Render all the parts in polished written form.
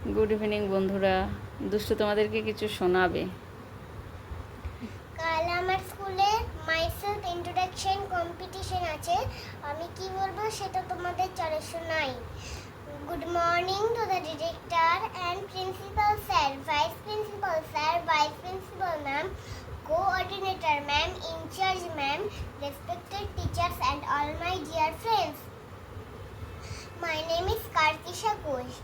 Good evening বন্ধুরা। দুষ্টু তোমাদেরকে কিছু শোনাবে। কাল আমার স্কুলে মাইসেলফ ইন্ট্রোডাকশন কম্পিটিশন আছে। আমি কি বলবো সেটা তোমাদের চলে শোনাই। Good morning to the director and principal sir, vice principal sir, vice principal ma'am, coordinator ma'am, in charge ma'am, respected teachers and all my dear friends. My name is Kartisha Ghosh.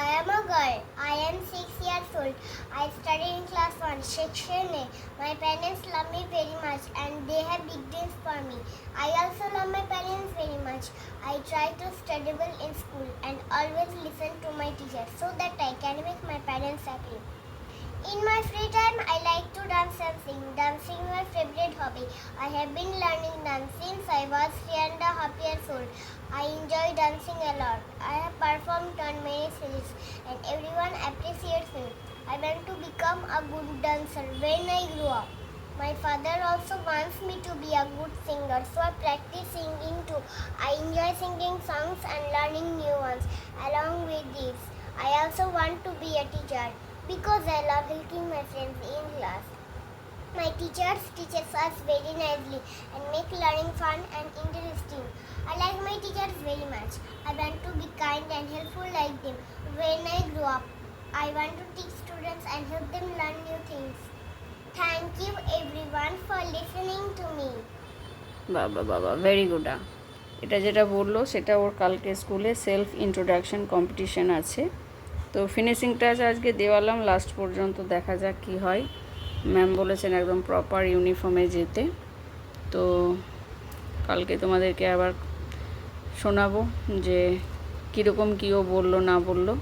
I am a girl. I am 6 years old. I study in class 1, section A. My parents love me very much and they have big dreams for me. I also love my parents very much. I try to study well in school and always listen to my teachers so that I can make my parents happy. In my free time, I like to dance and sing. Dancing is my favorite hobby. I have been learning dance since I was 3.5 years old. I enjoy dancing a lot. I have performed on many stages and everyone appreciates me. I want to become a good dancer when I grow up. My father also wants me to be a good singer, so I practice singing too. I enjoy singing songs and learning new ones. Along with this, I also want to be a teacher because I love helping my friends in class. My teachers teach us very nicely and make learning fun and interesting. I like my teachers very much. I want to be kind and helpful like them. When I grow up, I want to teach students and help them learn new things. Thank you everyone for listening to me. বাবা বাবা, very good. এটা যেটা বললো সেটা ওর কালকে স্কুলে self introduction competition আছে। তো ফিনিশিং টাচ আজকে দেওয়ালাম, লাস্ট পর্যন্ত দেখা যাক কী হয়। ম্যাম বলেছেন একদম প্রপার ইউনিফর্মে যেতে। তো কালকে তোমাদেরকে আবার শোনাবো যে কীরকম কী ও বললো না বললো।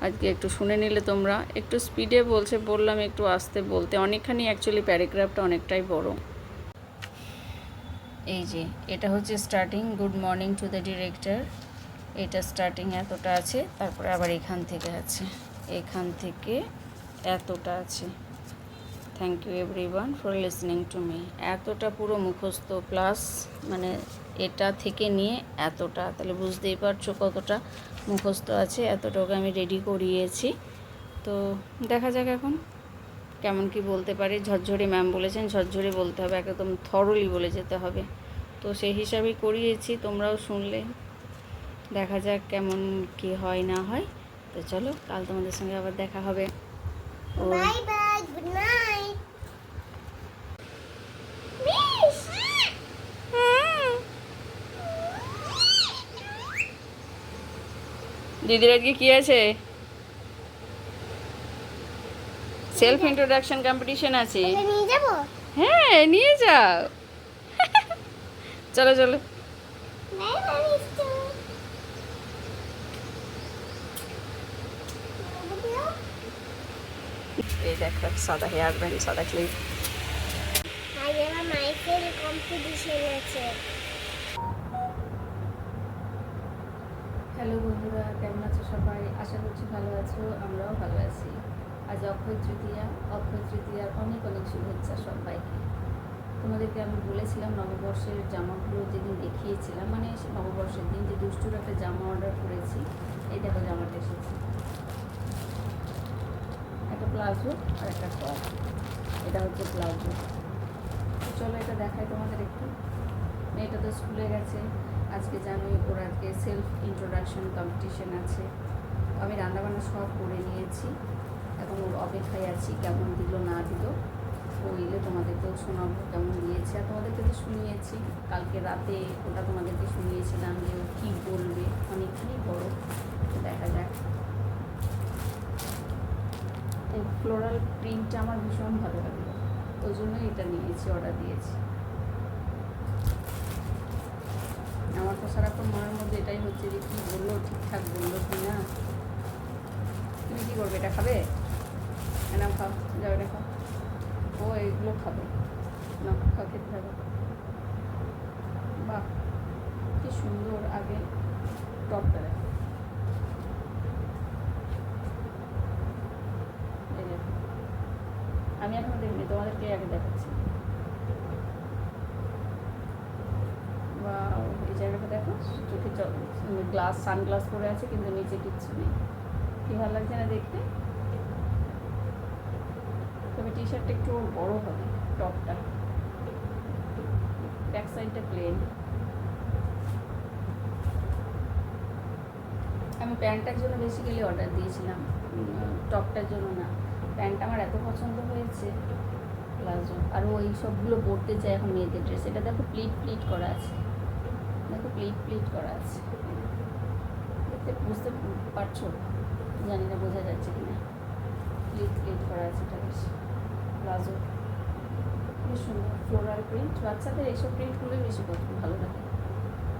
আজকে একটু শুনে নিলে তোমরা। একটু স্পিডে বললাম একটু আস্তে বলতে, অনেকখানি অ্যাকচুয়ালি প্যারাগ্রাফটা অনেকটাই বড়। এই যে এটা হচ্ছে starting, good morning to the director. এটা স্টার্টিং এতটা আছে, তারপরে আবার এখান থেকে আছে, এখান থেকে এতটা আছে। Thank you everyone for listening to me. এতটা পুরো মুখস্থ প্লাস মানে এটা থেকে নিয়ে এতটা, তাহলে বুঝতেই পারছো কতটা মুখস্থ আছে। এতটাকে আমি রেডি করিয়েছি। তো দেখা যাক এখন কেমন কি বলতে পারি। ঝরঝরে ম্যাম বলেছেন ঝরঝরে বলতে হবে, একদম থরলি বলে যেতে হবে। তো সেই হিসাবেই করিয়েছি, তোমরাও শুনলে। দেখা যাক কেমন কি হয় না হয়। তো চলো, কাল তোমাদের সঙ্গে আবার দেখা হবে। Bye bye. Good night. দিদির আজকে কি আছে? সেলফ ইন্ট্রোডাকশন কম্পিটিশন আছে। নিয়ে যাবো? হ্যাঁ, নিয়ে যাও। চলো চলো। Bye bye. এই দেখো সাদা হেয়ার ব্যান্ড, সাদা ক্লিপ। আজ আমার মাইকেল কম্পিটিশন আছে। হ্যালো বন্ধুরা, কেমন আছো সবাই? আশা করছি ভালো আছো, আমরাও ভালো আছি। আজ অক্ষয় তৃতীয়া। অক্ষয় তৃতীয়ার অনেক অনেক শুভেচ্ছা সবাইকে। তোমাদেরকে আমি বলেছিলাম নববর্ষের জামাগুলো যেদিন দেখিয়েছিলাম, মানে নববর্ষের দিন যে দুষ্টুর একটা জামা অর্ডার করেছি। এই দেখো জামাটা এসেছে, একটা প্লাজো আর একটা টপ। এটা হচ্ছে প্লাজো। চলো এটা দেখাই তোমাদের একটু। মেয়েটা তো স্কুলে গেছে। আজকে জানোই ওর আজকে সেলফ ইন্ট্রোডাকশন কম্পিটিশন আছে। আমি রান্নাবান্না সব করে নিয়েছি, এখন ওর অপেক্ষায় আছি কেমন দিল না দিল। ও এলে তোমাদেরকেও শোনাবো কেমন দিয়েছে। আর তোমাদেরকে তো শুনিয়েছি কালকে রাতে, ওটা তোমাদেরকে শুনিয়েছিলাম যে ও কী বলবে, অনেকখানি বড়। তো দেখা যাক। এই ফ্লোরাল প্রিন্টটা আমার ভীষণ ভালো লাগলো, ওই জন্যই এটা নিয়েছি, অর্ডার দিয়েছি। আমার তো সারাক্ষণ মনের মধ্যে এটাই হচ্ছে যে কী বললো, ঠিকঠাক বললো কি না। তুমি কী করবে? এটা খাবে? এনাম খাও, যাও এটা খাও। ও এগুলো খাবে না, খাও, খেতে থাকো। বাহ, কি সুন্দর আগে টপটা দেখো। এই দেখো, আমি এখনো দেখিনি, তোমাদেরকে আগে দেখাচ্ছি। বা এই জায়গাটা দেখো, চোখে গ্লাস, সানগ্লাস পরে আছে কিন্তু নিচে কিচ্ছু নেই। কি কি ভালো লাগছে না দেখতে? তবে টি শার্টটা একটু বড় হবে, টপটা, ব্যাক সাইডটা প্লেন। আমি প্যান্টটার জন্য বেসিক্যালি অর্ডার দিয়েছিলাম, টপটার জন্য না। প্যান্টটা আমার এত পছন্দ হয়েছে, প্লাজো, আর ওই সবগুলো পরতে চাই এখন মেয়েদের ড্রেস। এটা দেখো প্লিট প্লিট করা আছে, দেখো প্লিট প্লিট করা আছে, দেখতে বুঝতে পারছো? জানি না বোঝা যাচ্ছে কিনা। প্লিট প্লিট করা আছে, এটা বেশ প্লাজো, বেশ সুন্দর ফ্লোরাল প্রিন্ট। বাচ্চাদের এইসব প্রিন্টগুলোই বেশি ভালো লাগে।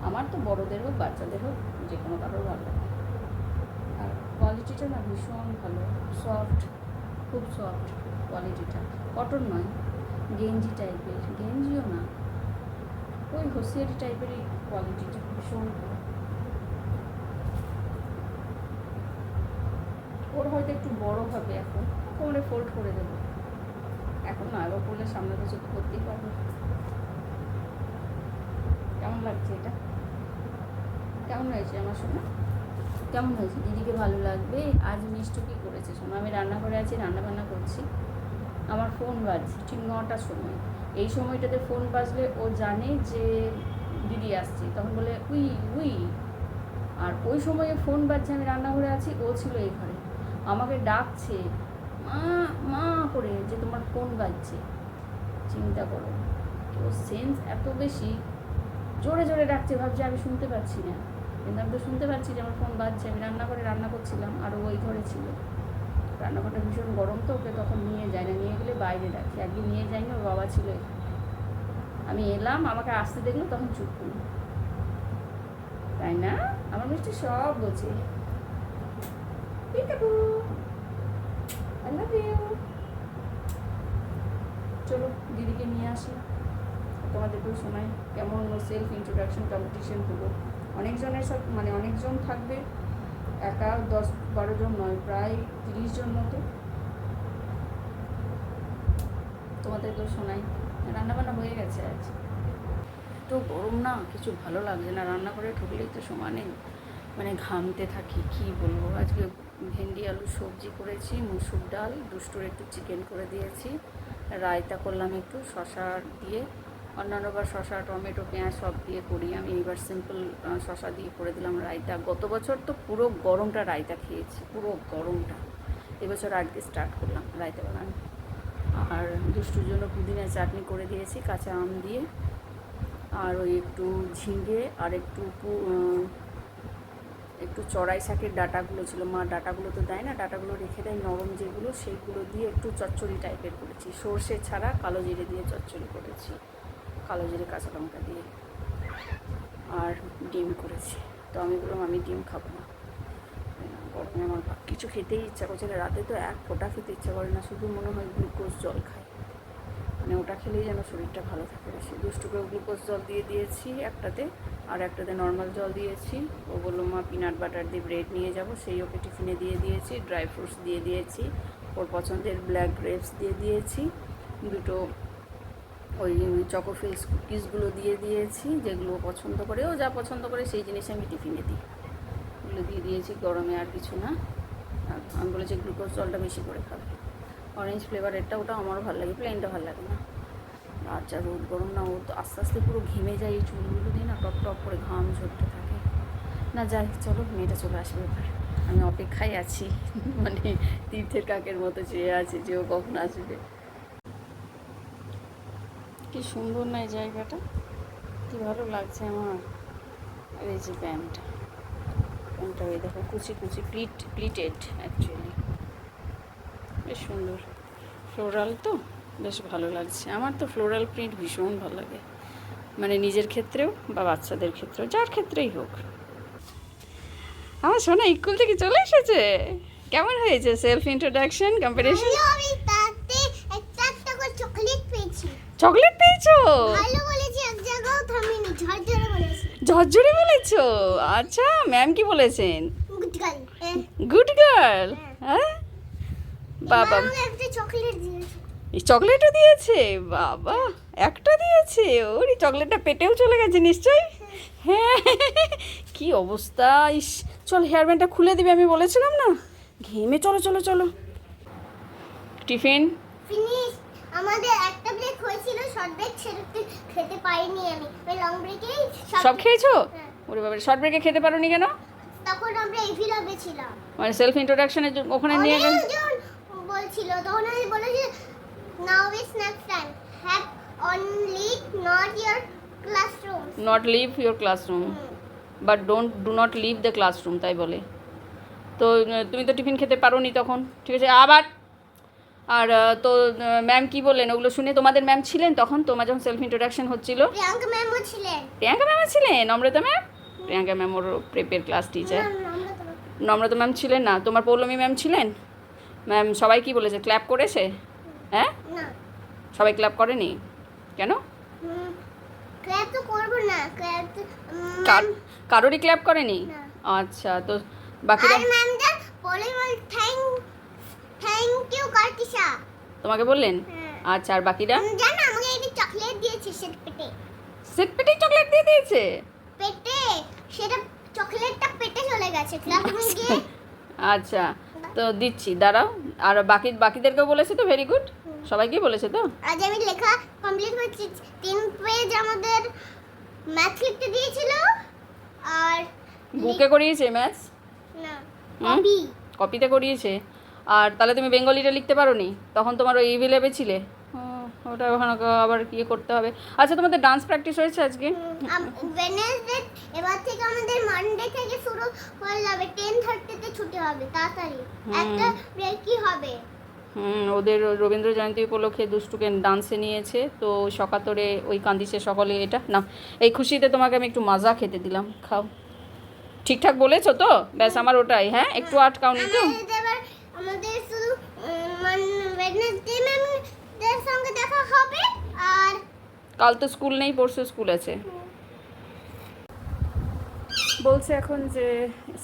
আমার তো বড়োদের হোক বাচ্চাদের হোক যে কোনো কারোর ভালো লাগে। আর কোয়ালিটিটা না ভীষণ ভালো, সফট, খুব সফট কোয়ালিটিটা, কটন নয়, গেঞ্জি টাইপের, গেঞ্জিও না, ওই হোসিয়ারি টাইপেরই কোয়ালিটিটা, ভীষণ ভালো। ওর হয়তো একটু বড় হবে এখন, কোমরে ফোল্ড করে দেবো এখন না, আরও পড়লে সামনে বছর তো করতেই পারবো। কেমন লাগছে এটা? কেমন হয়েছে আমার সোনা? কেমন হয়েছে? দিদিকে ভালো লাগবে। আজ মিষ্টি কী করেছে সোনা? আমি রান্নাঘরে আছি, রান্নাবান্না করছি, আমার ফোন বাজছে ঠিক 9টার সময়। এই সময়টাতে ফোন বাজলে ও জানে যে দিদি আসছে, তখন বলে উই উই। আর ওই সময়ে ফোন বাজছে, আমি রান্নাঘরে আছি, ও ছিল এই ঘরে, আমাকে ডাকছে মা মা করে, যে তোমার ফোন বাজছে। চিন্তা করো, ও সেন্স এত বেশি, জোরে জোরে ডাকছে, ভাবছে আমি শুনতে পাচ্ছি না, কিন্তু আমি তো শুনতে পাচ্ছি যে আমার ফোন বাজছে। আমি রান্নাঘরে রান্না করছিলাম, আর ওই ঘরে ছিল। রান্নাঘরটা ভীষণ গরম তো, ওকে তখন নিয়ে যায় না, নিয়ে গেলে বাইরে রাখি। একদিন নিয়ে যাই না, ওর বাবা ছিল এখানে, আমি এলাম, আমাকে আসতে দেখলো, তখন চুপ করলো। তাই না? আমার মিষ্টি সব বোঝে। I love you. চলো দিদিকে নিয়ে আসি, তোমাদেরকেও শোনাই কেমন সেলফ ইন্ট্রোডাকশন কম্পিটিশন হলো। অনেকজনের সব, মানে অনেকজন থাকবে, একা 10-12 জন নয়, প্রায় 30 জন মতো। তোমাদেরকেও শোনাই। রান্নাবান্না হয়ে গেছে আজ, তো গরম না, কিছু ভালো লাগছে না, রান্না করে ঢুকলেই তো সমানে মানে ঘামতে থাকি, কি বলবো। আজকে ভেন্ডি আলু সবজি করেছি, মুসুর ডাল, দুষ্টুর একটু চিকেন করে দিয়েছি, রায়তা করলাম একটু শশা দিয়ে। অন্যান্যবার শশা, টমেটো, পেঁয়াজ সব দিয়ে করি, আমি এবার সিম্পল শশা দিয়ে করে দিলাম রায়তা। গত বছর তো পুরো গরমটা রায়তা খেয়েছি, পুরো গরমটা। এবছর আজকে স্টার্ট করলাম রায়তা বানানো। আর দুষ্টুর জন্য পুদিনা চাটনি করে দিয়েছি কাঁচা আম দিয়ে, আর ওই একটু ঝিঙে আর একটু চড়াই শাকের ডাঁটাগুলো ছিল, মা ডাঁটাগুলো তো দেয় না, ডাঁটাগুলো রেখে দেয় নরম যেগুলো, সেইগুলো দিয়ে একটু চচ্চড়ি টাইপের করেছি, সর্ষে ছাড়া কালো জিরে দিয়ে চচ্চড়ি করেছি, কালো জিরে কাঁচা লঙ্কা দিয়ে। আর ডিম করেছি। তো আমি বললাম আমি ডিম খাবো না, গরমে আমার কিছু খেতেই ইচ্ছা করছে না, রাতে তো এক ফোঁটা খেতে ইচ্ছা করে না, শুধু মনে হয় গ্লুকোজ জল খাই, মানে ওটা খেলেই যেন শরীরটা ভালো থাকে বেশি। দুষ্টুকে গ্লুকোজ জল দিয়ে দিয়েছি একটাতে, আর একটাতে নর্মাল জল দিয়েছি। ও বললো মা পিনাট বাটার দিয়ে ব্রেড নিয়ে যাব, সেই ওকে টিফিনে দিয়ে দিয়েছি, ড্রাই ফ্রুটস দিয়ে দিয়েছি, ওর পছন্দের ব্ল্যাক গ্রেপস দিয়ে দিয়েছি, দুটো ওই চকোফিলস কুকিজগুলো দিয়ে দিয়েছি, যেগুলো পছন্দ করে, ও যা পছন্দ করে সেই জিনিস আমি টিফিনে দিই, ওগুলো দিয়ে দিয়েছি। গরমে আর কিছু না, আমি বলেছি গ্লুকোজ জলটা বেশি করে খাবে, অরেঞ্জ ফ্লেভারেরটা, ওটা আমারও ভালো লাগে, প্লেনটা ভালো লাগে না। আর যা রোদ গরম না, ও তো আস্তে আস্তে পুরো ঘেমে যায়, এই চুলগুলো দিয়ে না টপ টপ করে ঘাম ঝরতে থাকে। না যাই, চলো মেয়েটা চলে আসবে এবার, আমি অপেক্ষায় আছি, মানে তীর্থের কাকের মতো চেয়ে আছি যে ও কখন আসবে। কি সুন্দর না এই জায়গাটা, কি ভালো লাগছে আমার। আর এই যে প্যান্টটা ওই দেখো কুচি কুচি প্লিটেড অ্যাকচুয়ালি, বেশ সুন্দর, ফ্লোরাল তো বেশ ভালো লাগছে। আমার তো ফ্লোরাল প্রিন্ট ভীষণ ভালো লাগে, মানে নিজের ক্ষেত্রেও বা বাচ্চাদের ক্ষেত্রেও, যার ক্ষেত্রেই হোক। আমার সোনা স্কুল থেকে চলে এসেছে, কেমন হয়েছে সেলফ ইন্ট্রোডাকশন কম্পিটিশন? আমি তাতে একটা করে চকলেট পেয়েছি। চকলেট পেয়েছো? ভালো বলেছি, এক জায়গাও থামিনি, ঝরঝরে বলেছি। ঝরঝরে বলেছো? আচ্ছা, ম্যাম কি বলেছেন? Good girl. Good girl. হ্যাঁ বাবা, আমাকে একটা চকলেট দিয়েছে। এই চকলেটও দিয়েছে? বাবা, একটা দিয়েছে, ওর এই চকলেটটা পেটেও চলে গেছে নিশ্চয়ই। হ্যাঁ, কি অবস্থা। ইস, চল হেয়ার ব্যান্ডটা খুলে দিবি, আমি বলেছিলাম না, ঘেমে চলো চলো চলো। Tiffin finish. আমাদের একটা ব্রেক হয়েছিল, শর্ট ব্রেক, সেটা খেতে পাইনি আমি। ওই লং ব্রেকেই সব খেয়েছো? হ্যাঁ। ওরে বাবা, শর্ট ব্রেকে খেতে পারোনি কেন? তখন আমরা এভি ল্যাবে ছিলাম। মানে সেলফ ইন্ট্রোডাকশনের ওখানে নিয়ে গেল। অনেকজন বলছিল, তখন আমি বলেছি now is snack time, have only not your classroom, not leave your classroom but do not leave the classroom, তাই বলে। তো তুমি তো টিফিন খেতে পারোনি তখন, ঠিক আছে। আবার আর তো ম্যাম কি বললেন ওগুলো শুনে? তোমাদের ম্যাম ছিলেন তখন, তোমার যখন সেলফ ইন্ট্রোডাকশন হচ্ছিল? প্রিয়াঙ্কা ম্যামও ছিলেন। প্রিয়াঙ্কা ম্যামও ছিলেন? নম্রতা ম্যাম? প্রিয়াঙ্কা ম্যাম ওর প্রেপের ক্লাস টিচার। নম্রতা ম্যাম ছিলেন না? তোমার পৌলমী ম্যাম ছিলেন? ম্যাম সবাই কি বলেছে, ক্ল্যাপ করেছে? হ্যাঁ, না, সবাই ক্ল্যাপ করেনি কেন? ক্ল্যাপ তো করবো না, ক্ল্যাপ কারোরই ক্ল্যাপ করেনি? না। আচ্ছা, তো বাকিরা আর ম্যামটা বলে থ্যাংক ইউ কার্তিশা। তোমাকে বললেন? হ্যাঁ। আচ্ছা, আর বাকিরা? জানো আমাকে একটা চকলেট দিয়েছে সেটা পেটে। পেটে চকলেট দিয়ে দিয়েছে? পেটে, সেটা চকলেটটা পেটে চলে গেছে ক্লাসরুমে গিয়ে। আচ্ছা, তো দিচ্ছি, দাঁড়াও। আর বাকিদেরকেও বলেছে তো? ভেরি গুড, সবাইকেই বলেছে তো? আজ আমি লেখা কমপ্লিট করছি। 3 পেজ আমাদের ম্যাথ লিখতে দিয়েছিল। আর বুকে করিয়েছে ম্যাথস? না, হুম? কপি। কপিতে করিয়েছে। আর তাহলে তুমি বেঙ্গলিটা লিখতে পারোনি? তখন তোমার ওই ইভি ল্যাবে ছিলে। ওটা ওখানে আবার কি করতে হবে। আচ্ছা, তোমাদের ডান্স প্র্যাকটিস হয়েছে আজকে? ওয়েডনেসডে, এবার থেকে আমাদের মানডে থেকে শুরু হয়ে যাবে। 10:30 তে ছুটি হবে, তাড়াতাড়ি একটা ব্রেকই হবে। ওদের রবীন্দ্র জয়ন্তী উপলক্ষে দুষ্টুকে ডান্সে নিয়েছে, তো সকাতরে ওই কান্দিছে সকলে। এটা না, এই খুশিতে তোমাকে আমি একটু মাজা খেতে দিলাম, খাও। ঠিকঠাক বলেছো তো? ব্যাস, আমার ওটাই। হ্যাঁ, একটু আটকাওনি তো? আমাদের শুধু ওয়েডনেসডে ম্যামদের সঙ্গে দেখা হবে। আর কাল তো স্কুল নেই, পরশু স্কুল আছে। বলছে এখন যে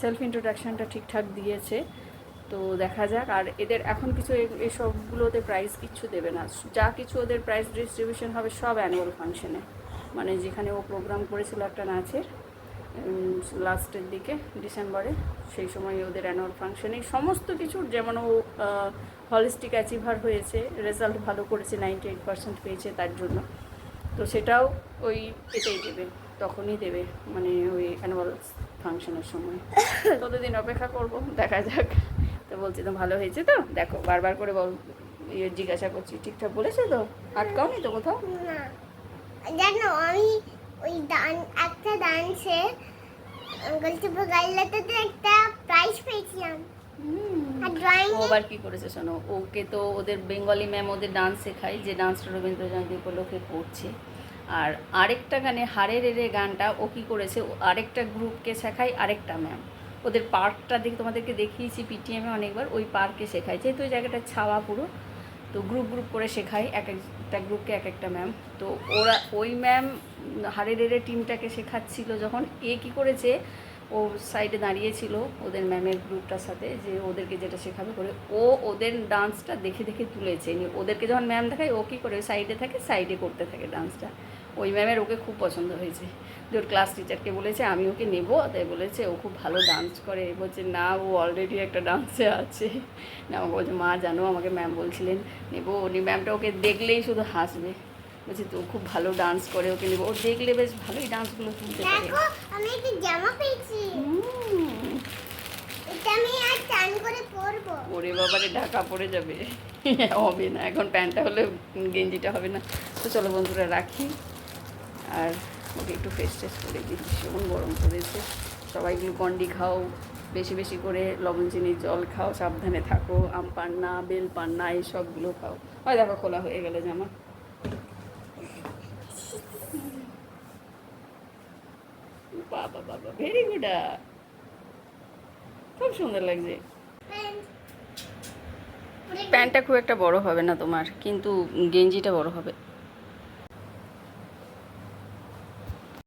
সেলফ ইন্ট্রোডাকশনটা ঠিকঠাক দিয়েছে, তো দেখা যাক। আর এদের এখন কিছু এসবগুলোতে প্রাইজ কিচ্ছু দেবে না। যা কিছু ওদের প্রাইজ ডিস্ট্রিবিউশন হবে সব অ্যানুয়াল ফাংশনে, মানে যেখানে ও প্রোগ্রাম করেছিল একটা নাচের লাস্টের দিকে ডিসেম্বরে, সেই সময় ওদের অ্যানুয়াল ফাংশনে সমস্ত কিছুর, যেমন ও হলিস্টিক অ্যাচিভার হয়েছে, রেজাল্ট ভালো করেছে, 98% পেয়েছে তার জন্য, তো সেটাও ওই এটাই দেবে, তখনই দেবে, মানে ওই অ্যানুয়াল ফাংশনের সময়। ততদিন অপেক্ষা করব, দেখা যাক। তো বলছি তো ভালো হয়েছে তো? দেখো, বারবার করে জিজ্ঞাসা করছি, ঠিকঠাক বলেছে তো? আটকাওনি তো কোথাও? না, জানো আমি ওই একটা ডান্সে গলতিপুর গাইলাতে একটা প্রাইজ পেয়েছিলাম। আর ড্রয়িং ও আবার কি করেছে শোনো, ওকে তো ওদের বেঙ্গলি ম্যাম ওদের ডান্স শেখায়, যে ডান্সটা রবীন্দ্র জয়ন্তী উপলক্ষে করছে। আর আরেকটা গানে হারে রে রে গানটা ও কী করেছে, আরেকটা গ্রুপকে শেখায় আরেকটা ম্যাম। ওদের পার্কটা তোমাদেরকে দেখিয়েছি পিটিএমে অনেকবার, ওই পার্কে শেখায়, যেহেতু ওই জায়গাটা ছাওয়া পুরো, তো গ্রুপ করে শেখায় এক একটা গ্রুপকে এক একটা ম্যাম। তো ওরা ওই ম্যাম হারে রে রে টিমটাকে শেখাচ্ছিল, যখন এ কী করেছে, ও সাইডে দাঁড়িয়েছিল ওদের ম্যামের গ্রুপটার সাথে, যে ওদেরকে যেটা শেখাবে করে, ও ওদের ডান্সটা দেখে দেখে তুলেছে। ওদেরকে যখন ম্যাম দেখায়, ও কী করে ওই সাইডে থাকে, সাইডে করতে থাকে ডান্সটা। ওই ম্যামের ওকে খুব পছন্দ হয়েছে, যে ওর ক্লাস টিচারকে বলেছে আমি ওকে নেবো, তাই বলেছে ও খুব ভালো ডান্স করে। বলছে না, ও অলরেডি একটা ডান্সে আছে। না, ও বলছে মা জানো, আমাকে ম্যাম বলছিলেন নেবো, উনি ম্যামটা ওকে দেখলেই শুধু হাসবে। বলছি তো খুব ভালো ডান্স করে, ওকে নেবো। ও দেখলে বেশ ভালোই ডান্সগুলো তুলতে পারে। দেখো আমি একটা জামা পেয়েছি, এটা আমি আর টান করে পরবো। ওরে বাবারে, ঢাকা পড়ে যাবে। হবে না, এখন প্যান্টটা হলে গেঞ্জিটা হবে না। তো চলো বন্ধুরা, রাখি। আর ওকে একটু ফ্রেশ ট্রেশ করে দিই, ভীষণ গরম পড়েছে। সবাই গ্লুকন্ডি খাও, বেশি বেশি করে লবণ চিনির জল খাও, সাবধানে থাকো, আম পান্না, বেল পান্না, এই সবগুলো খাও। হয় দেখো, খোলা হয়ে গেল জামা। বাবা বাবা, ভেরি গুড, খুব সুন্দর লাগছে। প্যান্টটা খুব একটা বড় হবে না তোমার, কিন্তু গেঞ্জিটা বড় হবে।